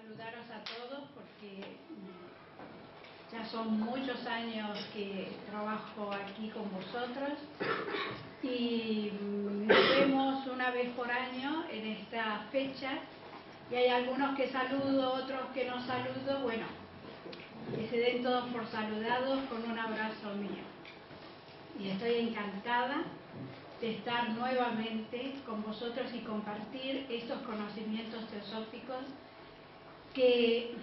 saludaros a todos porque ya son muchos años que trabajo aquí con vosotros y nos vemos una vez por año en esta fecha y hay algunos que saludo, otros que no saludo. Bueno, que se den todos por saludados con un abrazo mío. Y estoy encantada de estar nuevamente con vosotros y compartir estos conocimientos teosóficos que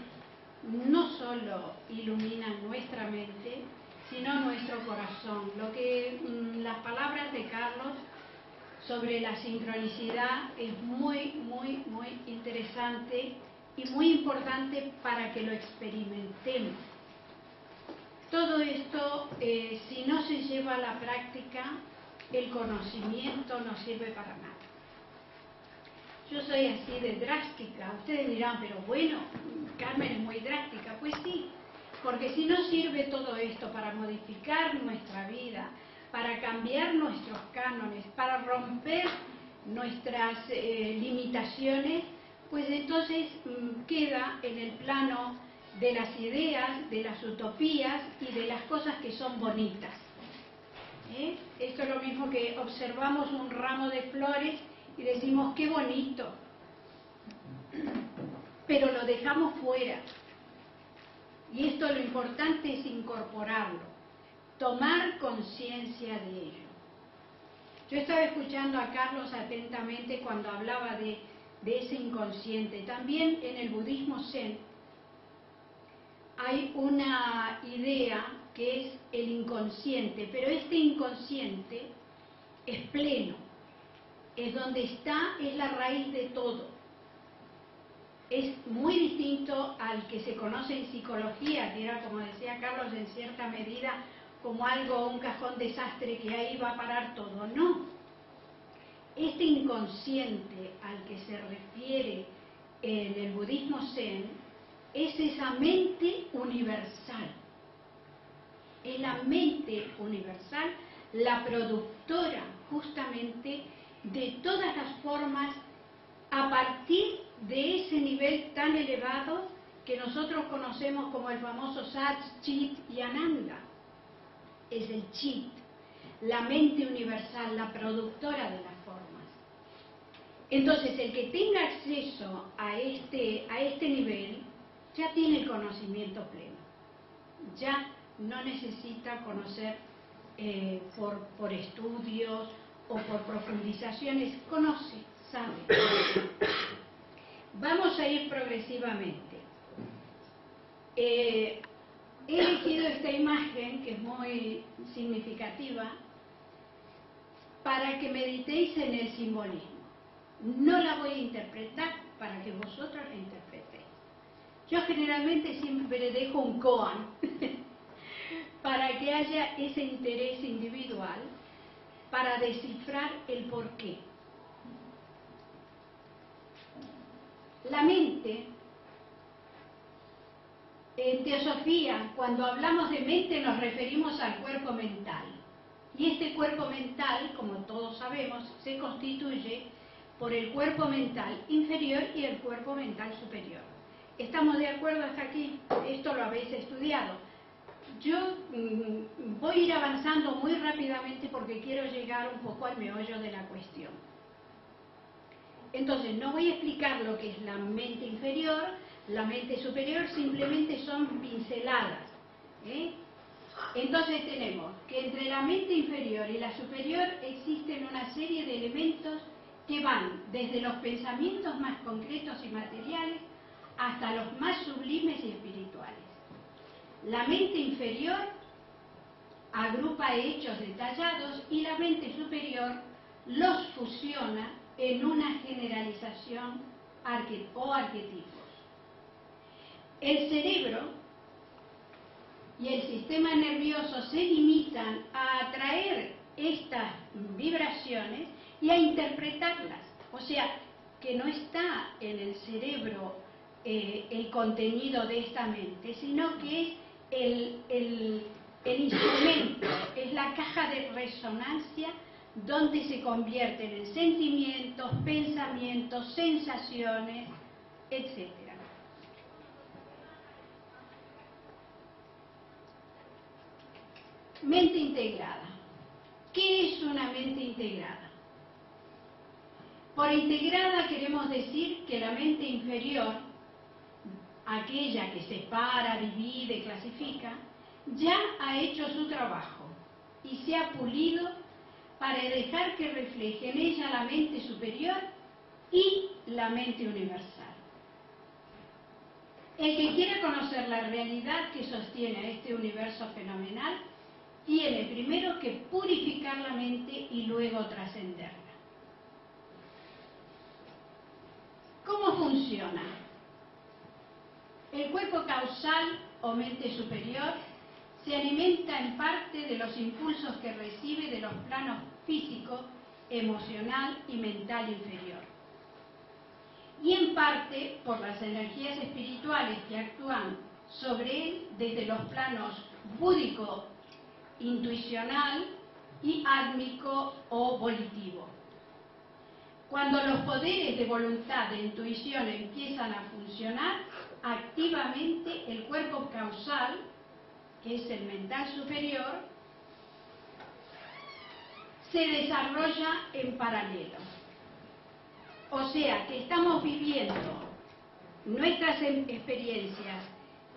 no solo iluminan nuestra mente, sino nuestro corazón. Lo que las palabras de Carlos sobre la sincronicidad es muy interesante y muy importante para que lo experimentemos. Todo esto, si no se lleva a la práctica, el conocimiento no sirve para nada. Yo soy así de drástica. Ustedes dirán, pero bueno, Carmen es muy drástica. Pues sí, porque si no sirve todo esto para modificar nuestra vida, para cambiar nuestros cánones, para romper nuestras limitaciones, pues entonces queda en el plano de las ideas, de las utopías y de las cosas que son bonitas. Esto es lo mismo que observamos un ramo de flores y decimos, qué bonito, pero lo dejamos fuera. Y esto lo importante es incorporarlo, tomar conciencia de ello. Yo estaba escuchando a Carlos atentamente cuando hablaba de ese inconsciente. También en el budismo zen hay una idea que es el inconsciente, pero este inconsciente es pleno, es donde está, es la raíz de todo. Es muy distinto al que se conoce en psicología, que era, como decía Carlos, en cierta medida como algo, un cajón desastre que ahí va a parar todo. No. Este inconsciente al que se refiere en el budismo zen es esa mente universal. Es la mente universal, la productora justamente de todas las formas a partir de ese nivel tan elevado que nosotros conocemos como el famoso Sat, Chit y Ananda. Es el Chit, la mente universal, la productora de las formas. Entonces, el que tenga acceso a este nivel ya tiene el conocimiento pleno. Ya no necesita conocer por estudios o por profundizaciones, conoce, sabe. Vamos a ir progresivamente. He elegido esta imagen, que es muy significativa, para que meditéis en el simbolismo. No la voy a interpretar para que vosotros la interpretéis. Yo generalmente siempre dejo un koan para que haya ese interés individual para descifrar el porqué. La mente, en teosofía, cuando hablamos de mente nos referimos al cuerpo mental. Y este cuerpo mental, como todos sabemos, se constituye por el cuerpo mental inferior y el cuerpo mental superior. ¿Estamos de acuerdo hasta aquí? Esto lo habéis estudiado. Yo voy a ir avanzando muy rápidamente porque quiero llegar un poco al meollo de la cuestión. Entonces, no voy a explicar lo que es la mente inferior, la mente superior, simplemente son pinceladas. Entonces tenemos que entre la mente inferior y la superior existen una serie de elementos que van desde los pensamientos más concretos y materiales hasta los más sublimes y espirituales. La mente inferior agrupa hechos detallados y la mente superior los fusiona en una generalización o arquetipos. El cerebro y el sistema nervioso se limitan a atraer estas vibraciones y a interpretarlas. O sea, que no está en el cerebro el contenido de esta mente, sino que es el instrumento, es la caja de resonancia donde se convierten en sentimientos, pensamientos, sensaciones, etc. Mente integrada. ¿Qué es una mente integrada? Por integrada queremos decir que la mente inferior, aquella que separa, divide, clasifica, ya ha hecho su trabajo y se ha pulido para dejar que refleje en ella la mente superior y la mente universal. El que quiera conocer la realidad que sostiene este universo fenomenal tiene primero que purificar la mente y luego trascenderla. ¿Cómo funciona? El cuerpo causal o mente superior se alimenta en parte de los impulsos que recibe de los planos físico, emocional y mental inferior, y en parte por las energías espirituales que actúan sobre él desde los planos búdico, intuicional y átmico o volitivo. Cuando los poderes de voluntad e intuición empiezan a funcionar activamente, el cuerpo causal, que es el mental superior, se desarrolla en paralelo. O sea, que estamos viviendo nuestras experiencias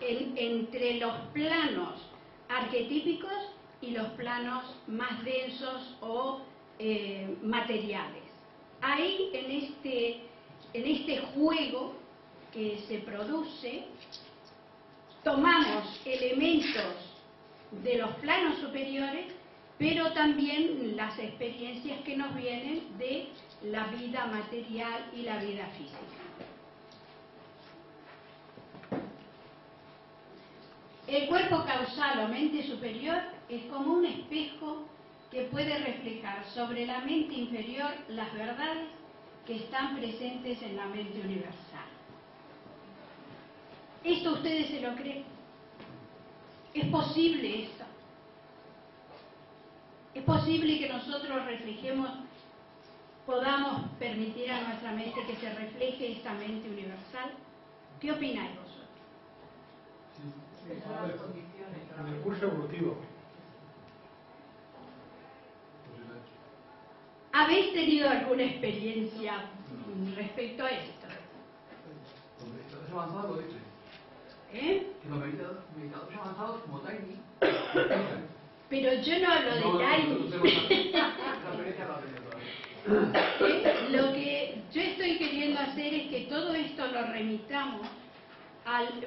entre los planos arquetípicos y los planos más densos o materiales. Ahí, en este juego que se produce, tomamos elementos de los planos superiores, pero también las experiencias que nos vienen de la vida material y la vida física. El cuerpo causal o mente superior es como un espejo que puede reflejar sobre la mente inferior las verdades que están presentes en la mente universal. ¿Esto ustedes se lo creen? ¿Es posible esto? ¿Es posible que nosotros reflejemos, podamos permitir a nuestra mente que se refleje esta mente universal? ¿Qué opináis vosotros? En el curso evolutivo. ¿Habéis tenido alguna experiencia respecto a esto? Los meditadores avanzados, ¿viste? ¿Eh? Que los meditadores avanzados como Tiny. Pero yo no hablo de Tiny. Lo que yo estoy queriendo hacer es que todo esto lo remitamos al...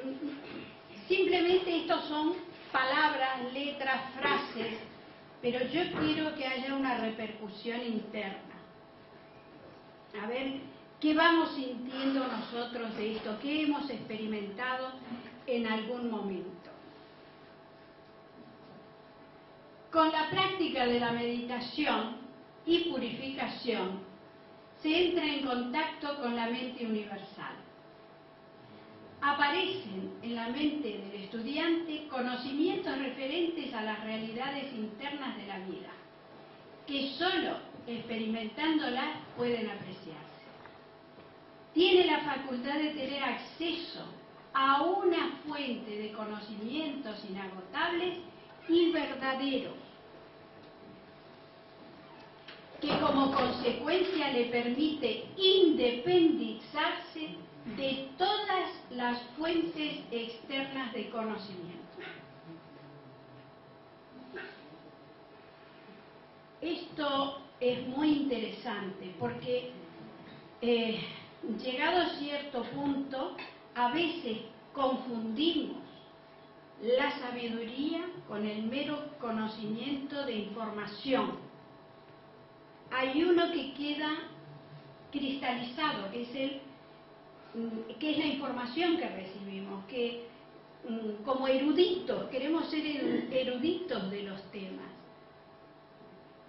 Simplemente estos son palabras, letras, frases, pero yo quiero que haya una repercusión interna. A ver, ¿qué vamos sintiendo nosotros de esto? ¿Qué hemos experimentado en algún momento? Con la práctica de la meditación y purificación se entra en contacto con la mente universal. Aparecen en la mente del estudiante conocimientos referentes a las realidades internas de la vida, que solo experimentándolas pueden apreciarse. Tiene la facultad de tener acceso a una fuente de conocimientos inagotables y verdaderos, que como consecuencia le permite independizarse de todas las fuentes externas de conocimiento. Esto es muy interesante porque llegado a cierto punto, a veces confundimos la sabiduría con el mero conocimiento de información. Hay uno que queda cristalizado, que es la información que recibimos, que como eruditos, queremos ser eruditos de los temas.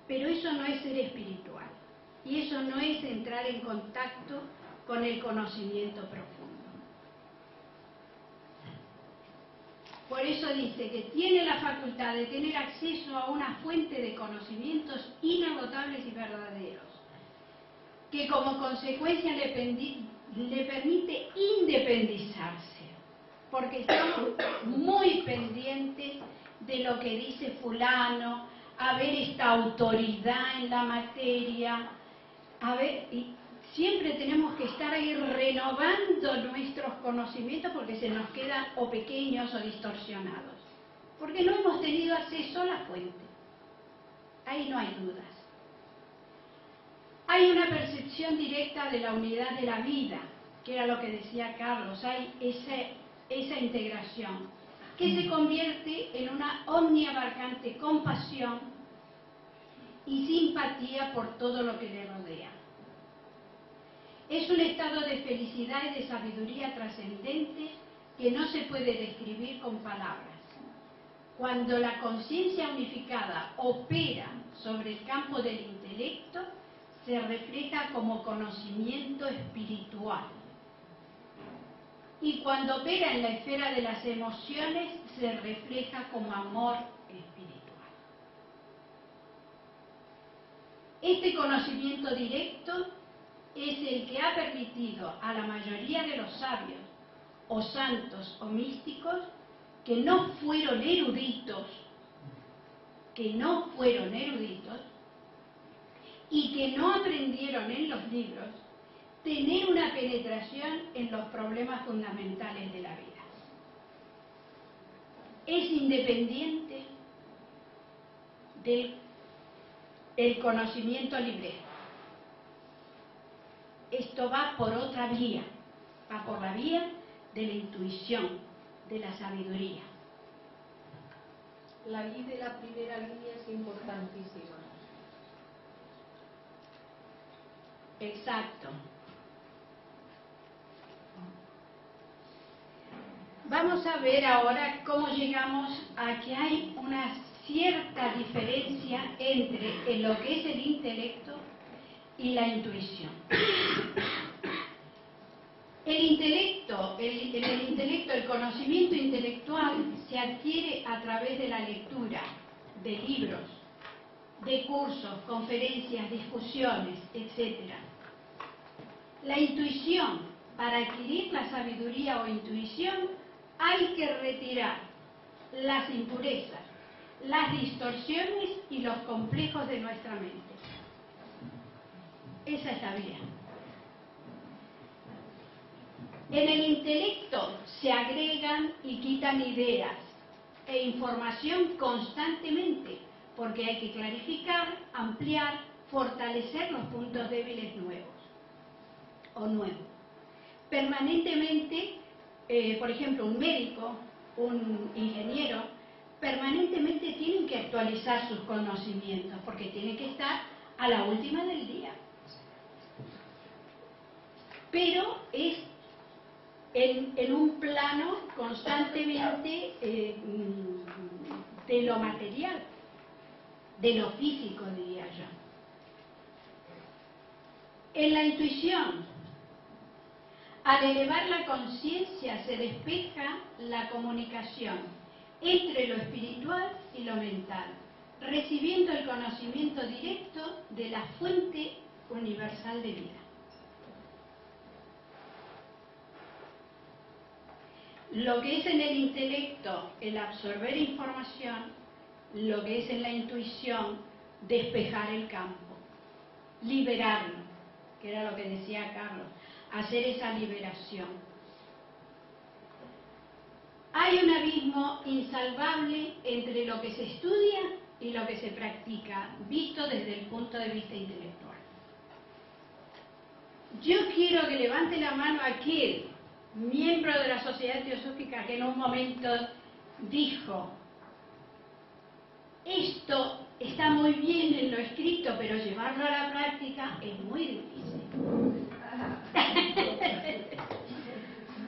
Pero eso no es ser espiritual, y eso no es entrar en contacto con el conocimiento profundo. Por eso dice que tiene la facultad de tener acceso a una fuente de conocimientos inagotables y verdaderos, que como consecuencia le permite independizarse, porque estamos muy pendientes de lo que dice fulano, a ver esta autoridad en la materia, a ver, y siempre tenemos que estar ahí renovando nuestros conocimientos porque se nos quedan o pequeños o distorsionados, porque no hemos tenido acceso a la fuente. Ahí no hay dudas. Hay una percepción directa de la unidad de la vida, que era lo que decía Carlos, hay esa integración, que se convierte en una omniabarcante compasión y simpatía por todo lo que le rodea. Es un estado de felicidad y de sabiduría trascendente que no se puede describir con palabras. Cuando la conciencia unificada opera sobre el campo del intelecto, se refleja como conocimiento espiritual. Y cuando opera en la esfera de las emociones, se refleja como amor espiritual. Este conocimiento directo es el que ha permitido a la mayoría de los sabios, o santos, o místicos, que no fueron eruditos, y que no aprendieron en los libros, tener una penetración en los problemas fundamentales de la vida. Es independiente del conocimiento libre. Esto va por otra vía, va por la vía de la intuición, de la sabiduría. La I de la primera línea es importantísima. Exacto. Vamos a ver ahora cómo llegamos a que hay una cierta diferencia entre lo que es el intelecto y la intuición. El intelecto, el conocimiento intelectual se adquiere a través de la lectura de libros, de cursos, conferencias, discusiones, etc. La intuición, para adquirir la sabiduría o intuición, hay que retirar las impurezas, las distorsiones y los complejos de nuestra mente. Esa es la vía. En el intelecto se agregan y quitan ideas e información constantemente, porque hay que clarificar, ampliar, fortalecer los puntos débiles nuevos. Permanentemente, por ejemplo, un médico, un ingeniero, permanentemente tienen que actualizar sus conocimientos, porque tienen que estar a la última del día. Pero es en un plano constantemente de lo material, de lo físico, diría yo. En la intuición, al elevar la conciencia se despeja la comunicación entre lo espiritual y lo mental, recibiendo el conocimiento directo de la fuente universal de vida. Lo que es en el intelecto el absorber información, lo que es en la intuición despejar el campo, liberarlo, que era lo que decía Carlos, hacer esa liberación. Hay un abismo insalvable entre lo que se estudia y lo que se practica, visto desde el punto de vista intelectual. Yo quiero que levante la mano aquel miembro de la Sociedad Teosófica que en un momento dijo: esto está muy bien en lo escrito, pero llevarlo a la práctica es muy difícil.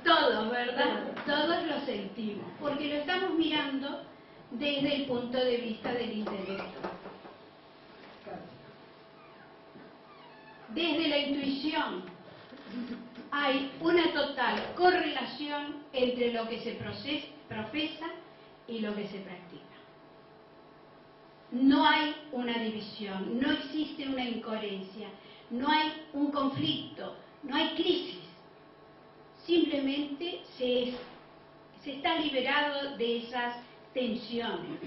Todos, ¿verdad? Todos lo sentimos, porque lo estamos mirando desde el punto de vista del intelecto. Desde la intuición hay una total correlación entre lo que se profesa y lo que se practica. No hay una división, no existe una incoherencia, no hay un conflicto, no hay crisis. Simplemente se está liberado de esas tensiones.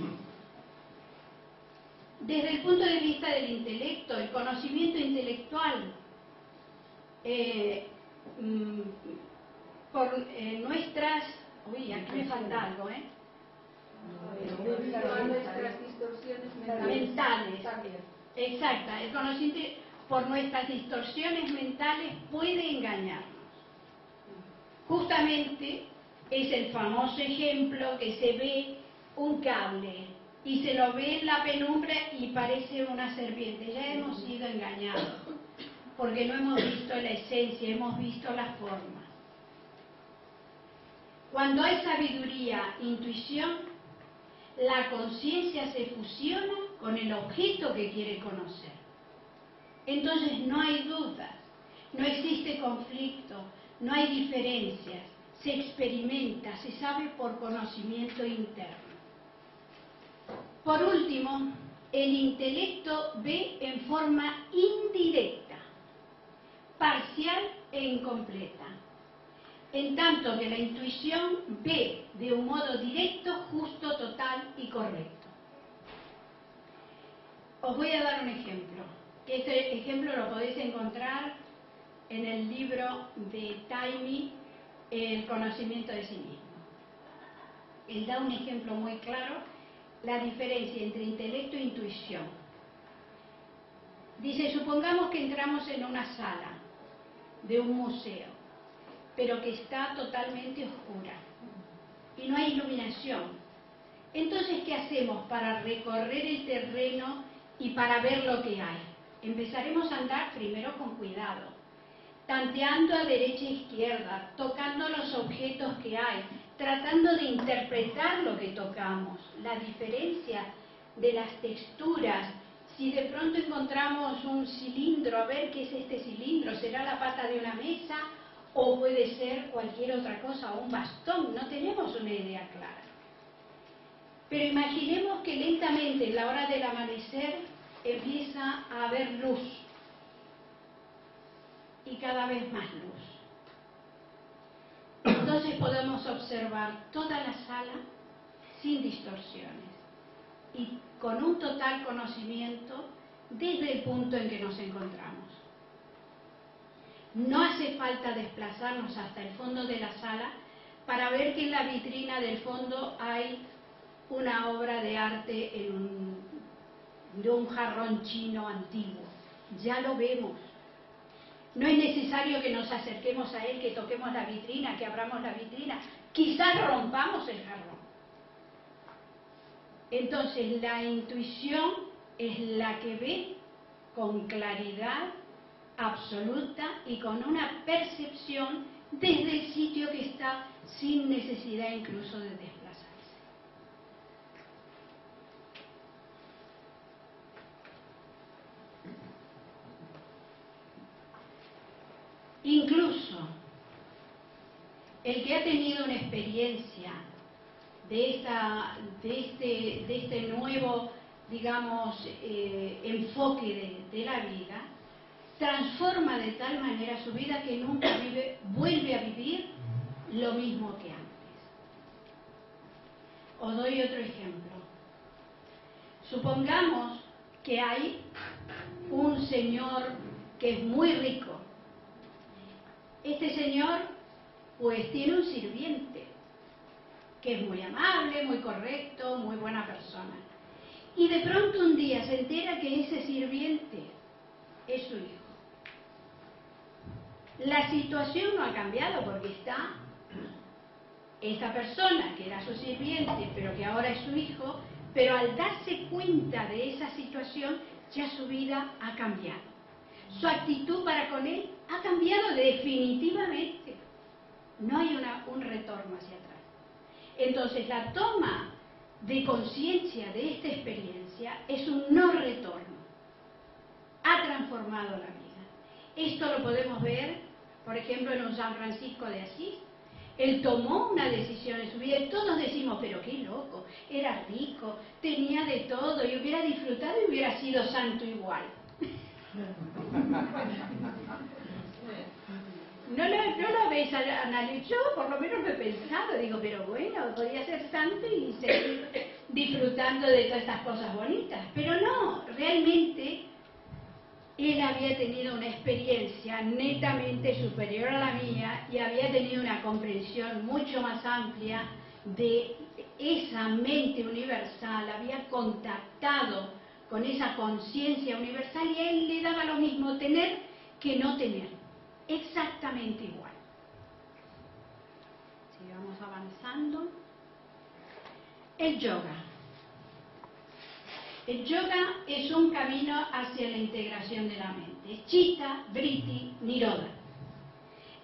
Desde el punto de vista del intelecto, el conocimiento intelectual, por nuestras... Uy, aquí me falta algo, Nuestras distorsiones mentales. Exacta, el conocimiento por nuestras distorsiones mentales puede engañarnos. Justamente es el famoso ejemplo que se ve un cable y se lo ve en la penumbra y parece una serpiente. Ya hemos sido engañados porque no hemos visto la esencia, hemos visto la forma. Cuando hay sabiduría, intuición, la conciencia se fusiona con el objeto que quiere conocer. Entonces no hay dudas, no existe conflicto, no hay diferencias, se experimenta, se sabe por conocimiento interno. Por último, el intelecto ve en forma indirecta, parcial e incompleta, en tanto que la intuición ve de un modo directo, justo, total y correcto. Os voy a dar un ejemplo, que este ejemplo lo podéis encontrar en el libro de Taimi, El conocimiento de sí mismo. Él da un ejemplo muy claro, la diferencia entre intelecto e intuición. Dice, supongamos que entramos en una sala de un museo, pero que está totalmente oscura y no hay iluminación. Entonces, ¿qué hacemos para recorrer el terreno y para ver lo que hay? Empezaremos a andar primero con cuidado, tanteando a derecha e izquierda, tocando los objetos que hay, tratando de interpretar lo que tocamos, la diferencia de las texturas. Si de pronto encontramos un cilindro, a ver qué es este cilindro, ¿será la pata de una mesa o puede ser cualquier otra cosa, o un bastón? No tenemos una idea clara. Pero imaginemos que lentamente, en la hora del amanecer, empieza a haber luz. Y cada vez más luz. Entonces podemos observar toda la sala sin distorsiones y con un total conocimiento desde el punto en que nos encontramos. No hace falta desplazarnos hasta el fondo de la sala para ver que en la vitrina del fondo hay una obra de arte de un jarrón chino antiguo. Ya lo vemos. No es necesario que nos acerquemos a él, que toquemos la vitrina, que abramos la vitrina. Quizás rompamos el jarrón. Entonces, la intuición es la que ve con claridad absoluta y con una percepción desde el sitio que está, sin necesidad incluso de desplazarse. Incluso el que ha tenido una experiencia de este nuevo, digamos, enfoque de la vida, transforma de tal manera su vida que nunca vuelve a vivir lo mismo que antes. Os doy otro ejemplo. Supongamos que hay un señor que es muy rico. Este señor pues tiene un sirviente que es muy amable, muy correcto, muy buena persona. Y de pronto un día se entera que ese sirviente es su hijo. La situación no ha cambiado porque está esta persona que era su sirviente, pero que ahora es su hijo, pero al darse cuenta de esa situación, ya su vida ha cambiado. Su actitud para con él ha cambiado definitivamente. No hay un retorno hacia atrás. Entonces, la toma de conciencia de esta experiencia es un no retorno. Ha transformado la vida. Esto lo podemos ver, por ejemplo, en un San Francisco de Asís. Él tomó una decisión en su vida y todos decimos, pero qué loco, era rico, tenía de todo y hubiera disfrutado y hubiera sido santo igual. no lo ves analizado. Yo por lo menos lo he pensado, digo, pero bueno, podría ser santo y seguir disfrutando de todas estas cosas bonitas. Pero no, realmente él había tenido una experiencia netamente superior a la mía y había tenido una comprensión mucho más amplia de esa mente universal, había contactado con esa conciencia universal y a él le daba lo mismo tener que no tener, exactamente igual. Sigamos avanzando. El yoga. El yoga es un camino hacia la integración de la mente. Chitta, Vritti, Nirodha.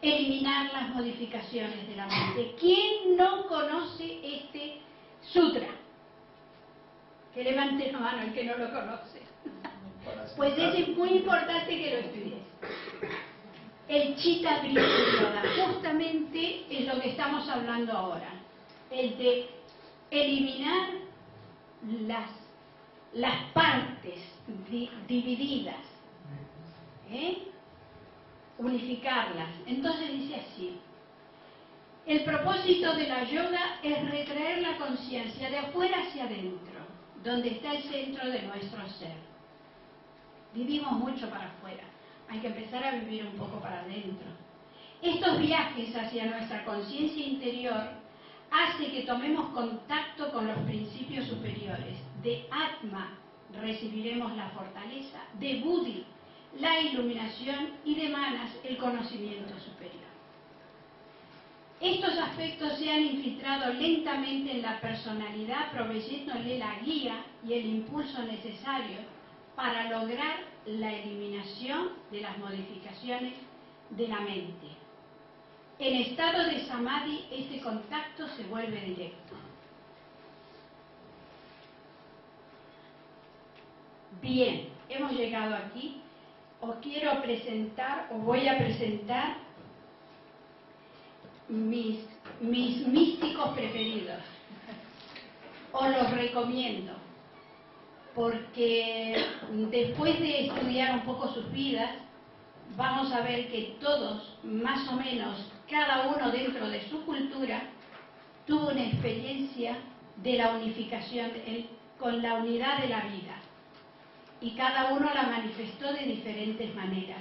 Eliminar las modificaciones de la mente. ¿Quién no conoce este sutra? Que levante la mano el que no lo conoce. Pues es muy importante que lo estudies. El Chitta, Vritti, Nirodha justamente es lo que estamos hablando ahora. El de eliminar las partes divididas, unificarlas. Entonces dice así: el propósito de la yoga es retraer la conciencia de afuera hacia adentro, donde está el centro de nuestro ser. Vivimos mucho para afuera, hay que empezar a vivir un poco para adentro. Estos viajes hacia nuestra conciencia interior hace que tomemos contacto con los principios superiores. De Atma recibiremos la fortaleza, de Buddhi la iluminación y de Manas el conocimiento superior. Estos aspectos se han infiltrado lentamente en la personalidad, proveyéndole la guía y el impulso necesario para lograr la eliminación de las modificaciones de la mente. En estado de samadhi, este contacto se vuelve directo. Bien, hemos llegado aquí. Os voy a presentar mis místicos preferidos. Os los recomiendo, porque después de estudiar un poco sus vidas, vamos a ver que todos, más o menos, cada uno dentro de su cultura, tuvo una experiencia de la unificación con la unidad de la vida. Y cada uno la manifestó de diferentes maneras.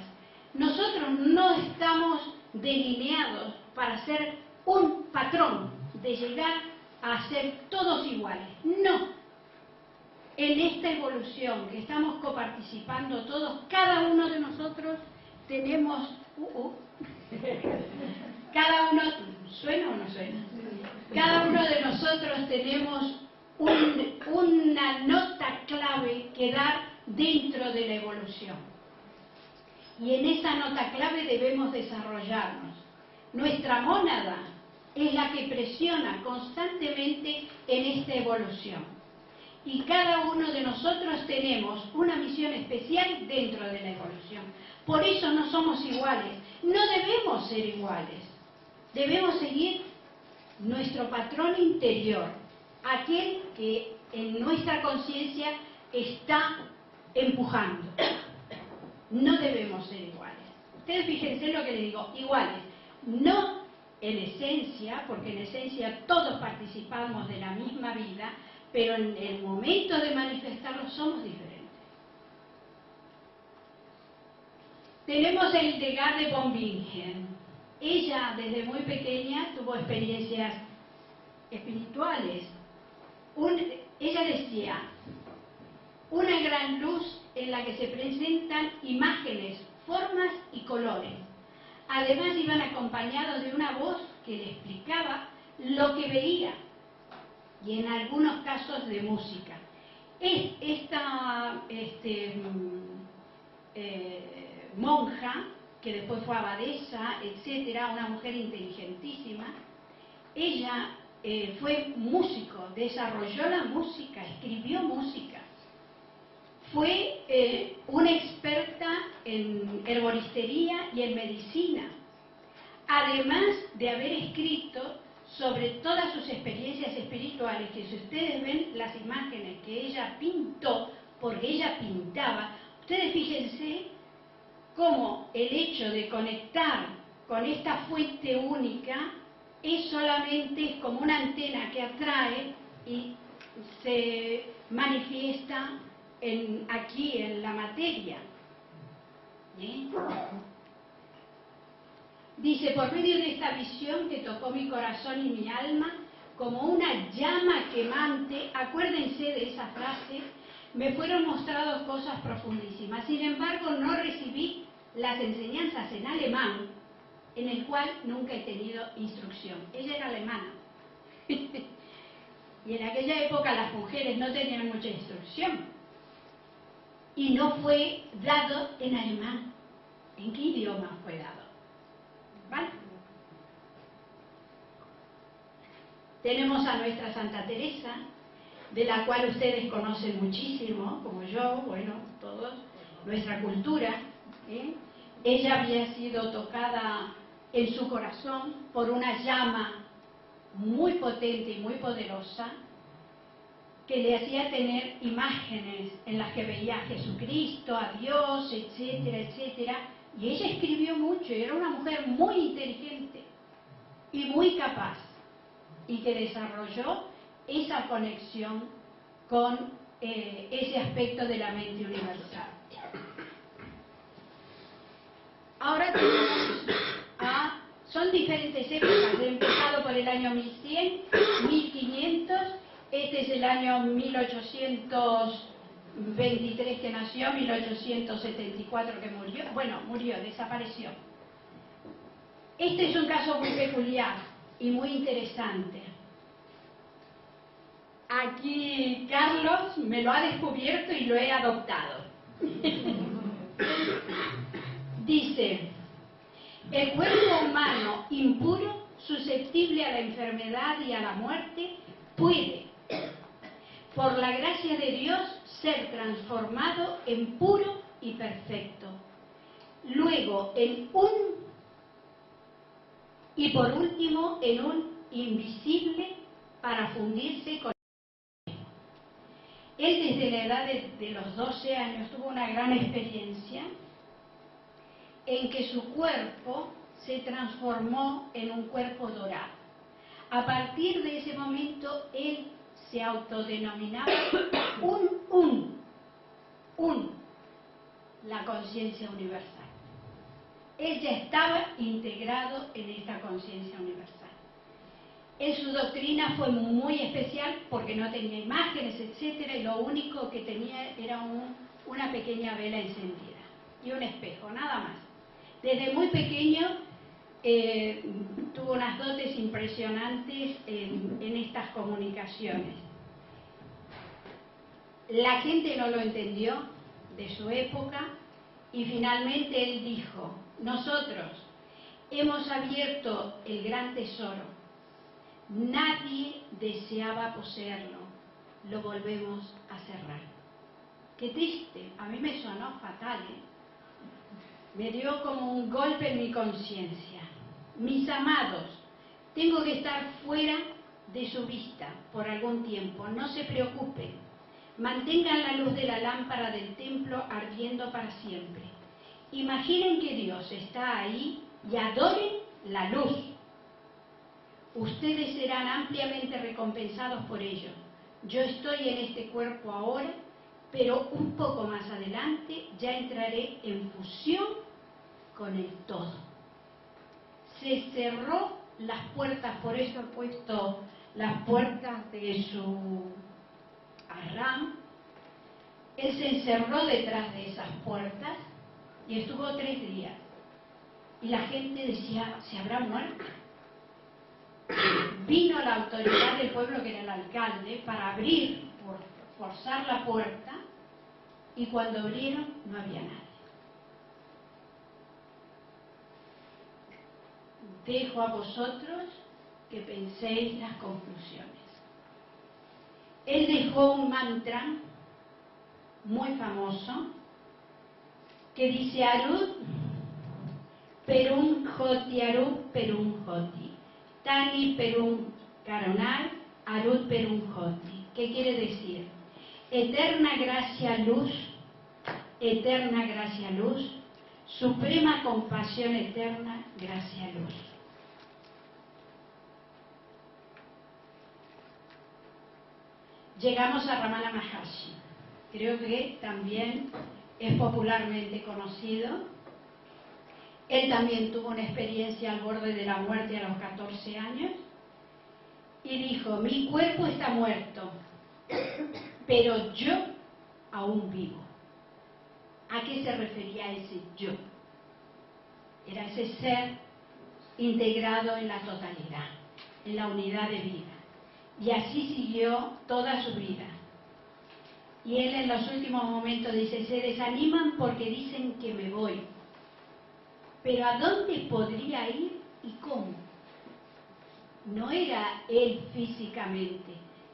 Nosotros no estamos delineados para ser un patrón de llegar a ser todos iguales. No. En esta evolución que estamos coparticipando todos, cada uno de nosotros tenemos... Cada uno... ¿Suena o no suena? Cada uno de nosotros tenemos una nota clave que dar dentro de la evolución. Y en esa nota clave debemos desarrollarnos. Nuestra mónada es la que presiona constantemente en esta evolución. Y cada uno de nosotros tenemos una misión especial dentro de la evolución. Por eso no somos iguales. No debemos ser iguales. Debemos seguir nuestro patrón interior, aquel que en nuestra conciencia está empujando. No debemos ser iguales. Ustedes fíjense en lo que les digo, iguales. No en esencia, porque en esencia todos participamos de la misma vida, pero en el momento de manifestarlo somos diferentes. Tenemos a Hildegard de von Bingen. Ella desde muy pequeña tuvo experiencias espirituales. Ella decía, una gran luz en la que se presentan imágenes, formas y colores. Además iban acompañados de una voz que le explicaba lo que veía, y en algunos casos de música. Esta monja, que después fue abadesa, etcétera, una mujer inteligentísima, ella fue músico, desarrolló la música, escribió música. Fue una experta en herboristería y en medicina, además de haber escrito sobre todas sus experiencias espirituales, que si ustedes ven las imágenes que ella pintó, porque ella pintaba, ustedes fíjense cómo el hecho de conectar con esta fuente única es solamente como una antena que atrae y se manifiesta aquí en la materia. Dice, por medio de esta visión que tocó mi corazón y mi alma, como una llama quemante, acuérdense de esa frase, me fueron mostradas cosas profundísimas. Sin embargo, no recibí las enseñanzas en alemán, en el cual nunca he tenido instrucción. Ella era alemana. Y en aquella época las mujeres no tenían mucha instrucción. Y no fue dado en alemán. ¿En qué idioma fue dado? ¿Vale? Tenemos a nuestra Santa Teresa, de la cual ustedes conocen muchísimo, como yo, bueno, todos, nuestra cultura. Ella había sido tocada en su corazón por una llama muy potente y muy poderosa que le hacía tener imágenes en las que veía a Jesucristo, a Dios, etcétera, etcétera. Y ella escribió mucho, y era una mujer muy inteligente y muy capaz, y que desarrolló esa conexión con ese aspecto de la mente universal. Ahora tenemos son diferentes épocas. He empezado por el año 1100, 1500, este es el año 1823 que nació, 1874 que murió, bueno, murió, desapareció. Este es un caso muy peculiar y muy interesante. Aquí Carlos me lo ha descubierto y lo he adoptado. Dice, el cuerpo humano impuro, susceptible a la enfermedad y a la muerte, puede, por la gracia de Dios, ser transformado en puro y perfecto. Luego, y por último, en un invisible para fundirse con él. Desde la edad de los 12 años tuvo una gran experiencia en que su cuerpo se transformó en un cuerpo dorado. A partir de ese momento, él se autodenominaba la conciencia universal. Él ya estaba integrado en esta conciencia universal. En su doctrina fue muy especial porque no tenía imágenes, etcétera, y lo único que tenía era una pequeña vela encendida y un espejo, nada más. Desde muy pequeño tuvo unas dotes impresionantes en estas comunicaciones. La gente no lo entendió de su época y finalmente él dijo, nosotros hemos abierto el gran tesoro, nadie deseaba poseerlo, lo volvemos a cerrar. Qué triste, a mí me sonó fatal, me dio como un golpe en mi conciencia. Mis amados, tengo que estar fuera de su vista por algún tiempo, no se preocupen, mantengan la luz de la lámpara del templo ardiendo para siempre. Imaginen que Dios está ahí y adoren la luz. Ustedes serán ampliamente recompensados por ello. Yo estoy en este cuerpo ahora, pero un poco más adelante ya entraré en fusión con el todo. Se cerró las puertas, por eso he puesto las puertas de su Arram. Él se encerró detrás de esas puertas y estuvo 3 días. Y la gente decía, ¿se habrá muerto? Vino la autoridad del pueblo, que era el alcalde, para abrir, forzar la puerta, y cuando abrieron no había nadie. Dejo a vosotros que penséis las conclusiones. Él dejó un mantra muy famoso que dice Arut Perum Joti, Arut Perum Joti, Tani Perum Karonar, Arut Perum Joti. ¿Qué quiere decir? Eterna gracia luz, suprema compasión eterna, gracia, luz. Llegamos a Ramana Maharshi. Creo que también es popularmente conocido. Él también tuvo una experiencia al borde de la muerte a los 14 años y dijo: mi cuerpo está muerto, pero yo aún vivo. ¿A qué se refería ese yo? Era ese ser integrado en la totalidad, en la unidad de vida. Y así siguió toda su vida. Y él en los últimos momentos dice: se desaniman porque dicen que me voy. Pero ¿a dónde podría ir y cómo? No era él físicamente,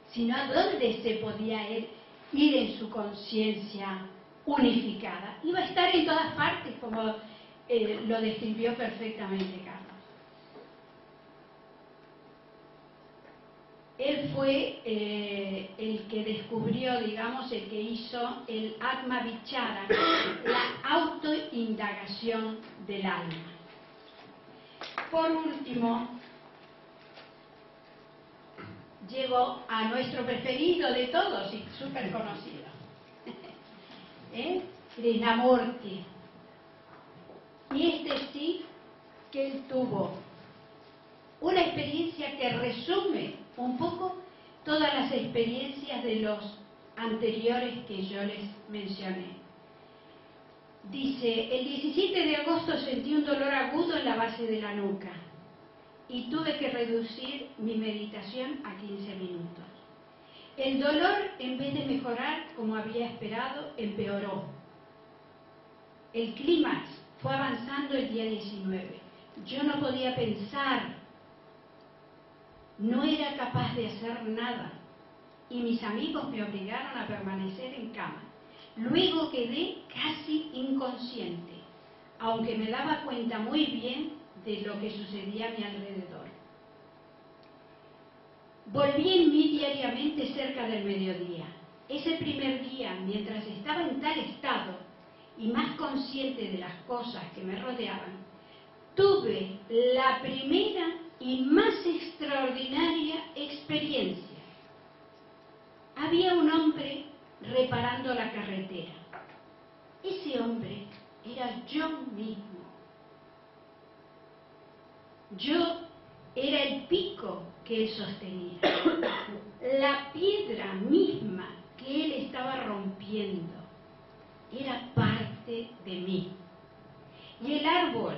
sino a dónde se podía él ir en su conciencia unificada. Iba a estar en todas partes, como lo describió perfectamente Carlos. Él fue el que descubrió, digamos, el que hizo el Atma Vichara, la autoindagación del alma. Por último, llego a nuestro preferido de todos y súper conocido, Krishnamurti. Y este sí que él tuvo una experiencia que resume un poco todas las experiencias de los anteriores que yo les mencioné. Dice: el 17 de agosto sentí un dolor agudo en la base de la nuca y tuve que reducir mi meditación a 15 minutos. El dolor, en vez de mejorar como había esperado, empeoró. El clímax fue avanzando el día 19. Yo no podía pensar, no era capaz de hacer nada y mis amigos me obligaron a permanecer en cama. Luego quedé casi inconsciente, aunque me daba cuenta muy bien de lo que sucedía a mi alrededor. Volví en mí diariamente cerca del mediodía. Ese primer día, mientras estaba en tal estado y más consciente de las cosas que me rodeaban, tuve la primera y más extraordinaria experiencia. Había un hombre reparando la carretera. Ese hombre era yo mismo. Yo era el pico que él sostenía, la piedra misma que él estaba rompiendo, era parte de mí. Y el árbol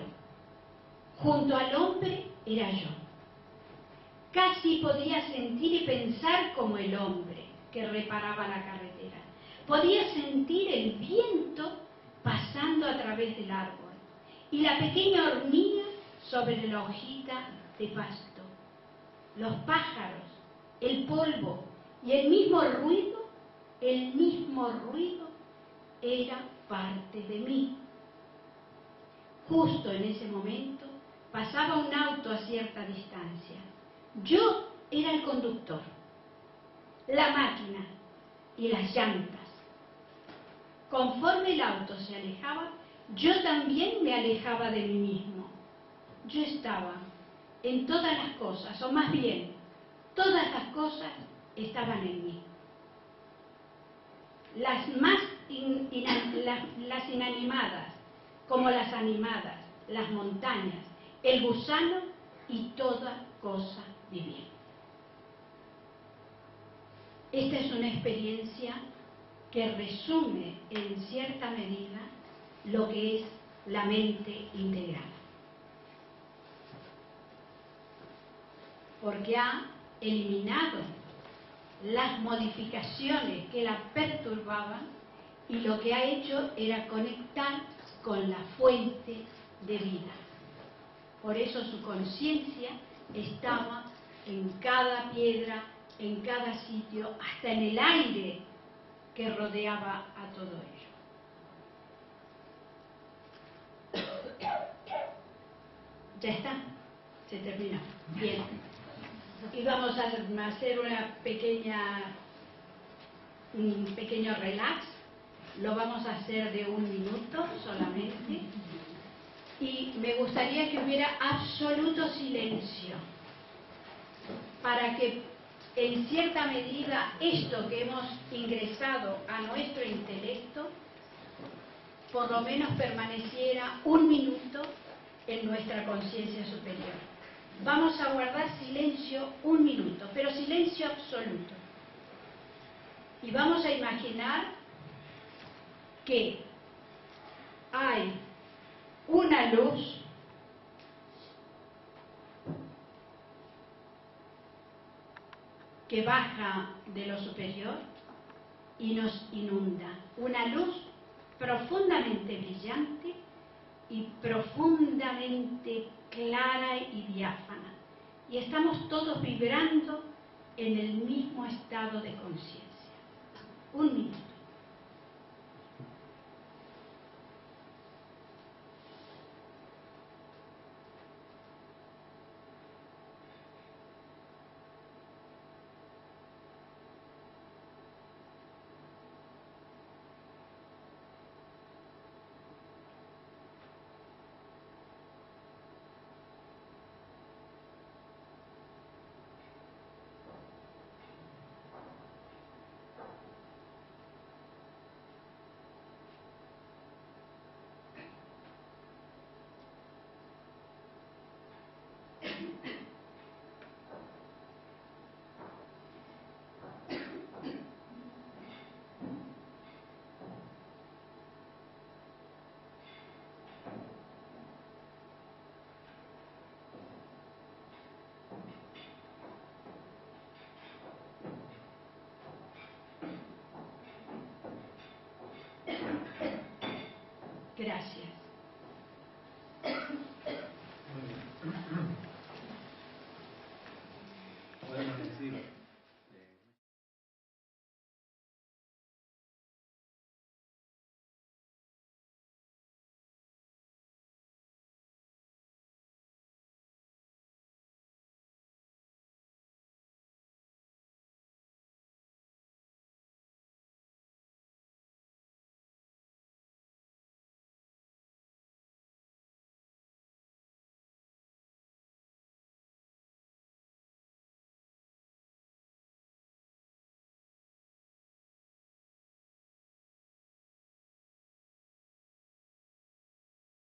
junto al hombre era yo. Casi podía sentir y pensar como el hombre que reparaba la carretera. Podía sentir el viento pasando a través del árbol y la pequeña hormiga sobre la hojita de pasto, los pájaros, el polvo y el mismo ruido era parte de mí. Justo en ese momento pasaba un auto a cierta distancia. Yo era el conductor, la máquina y las llantas. Conforme el auto se alejaba, yo también me alejaba de mí mismo. Yo estaba en todas las cosas, o más bien, todas las cosas estaban en mí. Las inanimadas, como las animadas, las montañas, el gusano y toda cosa viviente. Esta es una experiencia que resume en cierta medida lo que es la mente integrada. Porque ha eliminado las modificaciones que la perturbaban y lo que ha hecho era conectar con la fuente de vida. Por eso su conciencia estaba en cada piedra, en cada sitio, hasta en el aire que rodeaba a todo ello. Ya está, se terminó. Bien. Y vamos a hacer un pequeño relax. Lo vamos a hacer de 1 minuto solamente. y me gustaría que hubiera absoluto silencio para que en cierta medida esto que hemos ingresado a nuestro intelecto por lo menos permaneciera un minuto en nuestra conciencia superior. Vamos a guardar silencio un minuto, pero silencio absoluto. Y vamos a imaginar que hay una luz que baja de lo superior y nos inunda. Una luz profundamente brillante y profundamente clara y diáfana. Y estamos todos vibrando en el mismo estado de conciencia. Un minuto. Gracias.